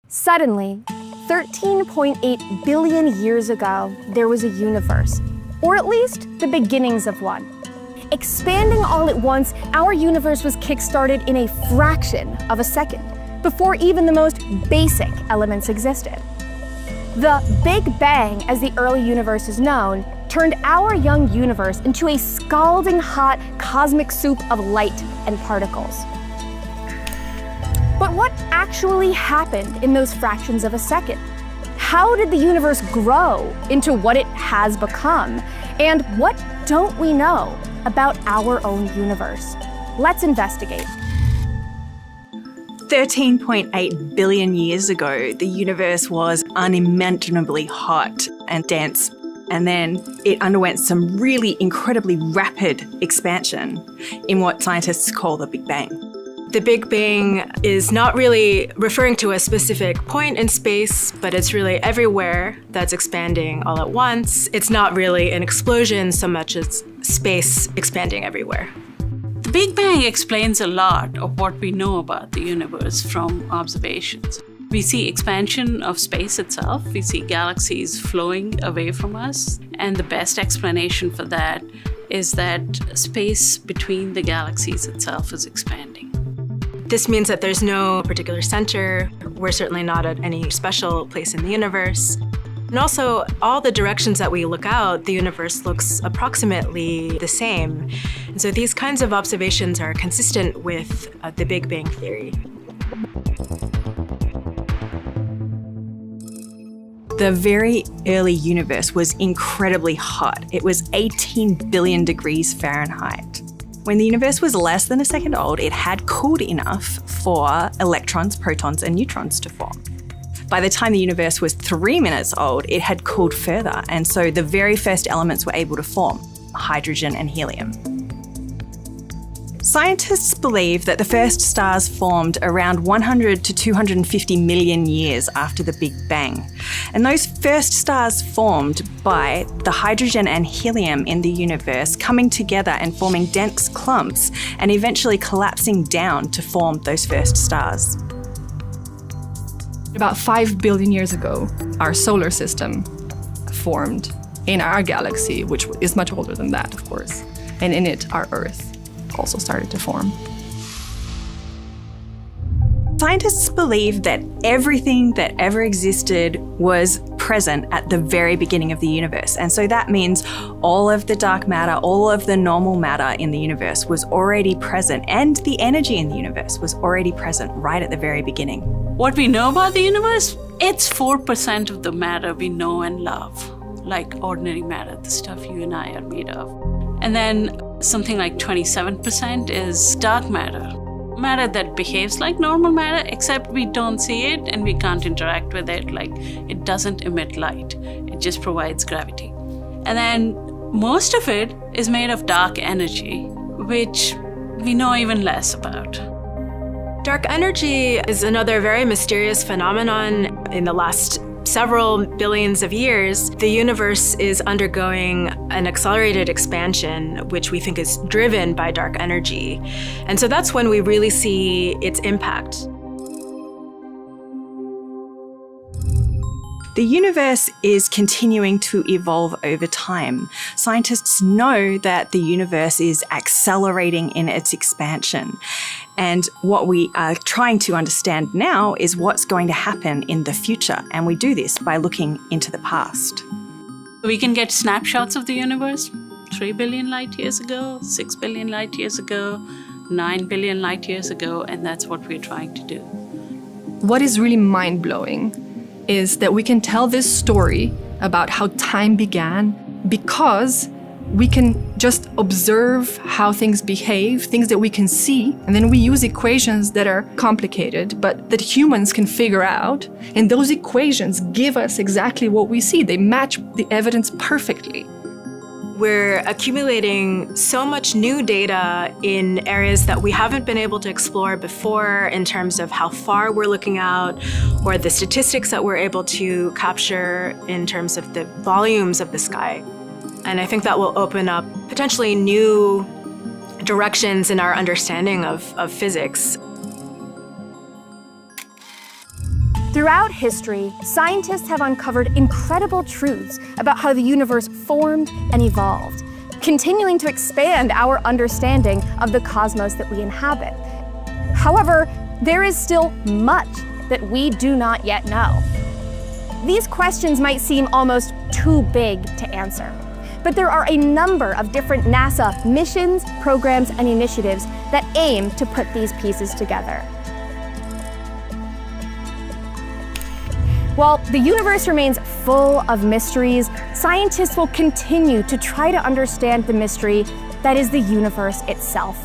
Suddenly, 13.8 billion years ago, there was a universe, or at least the beginnings of one. Expanding all at once, our universe was kickstarted in a fraction of a second, before even the most basic elements existed. The Big Bang, as the early universe is known, turned our young universe into a scalding hot cosmic soup of light and particles. But what actually happened in those fractions of a second? How did the universe grow into what it has become? And what don't we know about our own universe? Let's investigate. 13.8 billion years ago, the universe was unimaginably hot and dense, and then it underwent some really incredibly rapid expansion in what scientists call the Big Bang. The Big Bang is not really referring to a specific point in space, but it's really everywhere that's expanding all at once. It's not really an explosion so much as space expanding everywhere. The Big Bang explains a lot of what we know about the universe from observations. We see expansion of space itself. We see galaxies flowing away from us. And the best explanation for that is that space between the galaxies itself is expanding. This means that there's no particular center. We're certainly not at any special place in the universe. And also, all the directions that we look out, the universe looks approximately the same. And so these kinds of observations are consistent with the Big Bang theory. The very early universe was incredibly hot. It was 18 billion degrees Fahrenheit. When the universe was less than a second old, it had cooled enough for electrons, protons, and neutrons to form. By the time the universe was 3 minutes old, it had cooled further, and so the very first elements were able to form, hydrogen and helium. Scientists believe that the first stars formed around 100 to 250 million years after the Big Bang. And those first stars formed by the hydrogen and helium in the universe coming together and forming dense clumps and eventually collapsing down to form those first stars. About 5 billion years ago, our solar system formed in our galaxy, which is much older than that, of course. And in it, our Earth also started to form. Scientists believe that everything that ever existed was present at the very beginning of the universe. And so that means all of the dark matter, all of the normal matter in the universe was already present, and the energy in the universe was already present right at the very beginning. What we know about the universe, it's 4% of the matter we know and love, like ordinary matter, the stuff you and I are made of. And then something like 27% is dark matter. Matter that behaves like normal matter, except we don't see it and we can't interact with it. Like, it doesn't emit light, it just provides gravity. And then most of it is made of dark energy, which we know even less about. Dark energy is another very mysterious phenomenon. In the last several billions of years, the universe is undergoing an accelerated expansion, which we think is driven by dark energy. And so that's when we really see its impact. The universe is continuing to evolve over time. Scientists know that the universe is accelerating in its expansion. And what we are trying to understand now is what's going to happen in the future. And we do this by looking into the past. We can get snapshots of the universe 3 billion light years ago, 6 billion light years ago, 9 billion light years ago, and that's what we're trying to do. What is really mind-blowing is that we can tell this story about how time began because we can just observe how things behave, things that we can see, and then we use equations that are complicated, but that humans can figure out. And those equations give us exactly what we see. They match the evidence perfectly. We're accumulating so much new data in areas that we haven't been able to explore before in terms of how far we're looking out or the statistics that we're able to capture in terms of the volumes of the sky. And I think that will open up potentially new directions in our understanding of physics. Throughout history, scientists have uncovered incredible truths about how the universe formed and evolved, continuing to expand our understanding of the cosmos that we inhabit. However, there is still much that we do not yet know. These questions might seem almost too big to answer, but there are a number of different NASA missions, programs, and initiatives that aim to put these pieces together. While the universe remains full of mysteries, scientists will continue to try to understand the mystery that is the universe itself.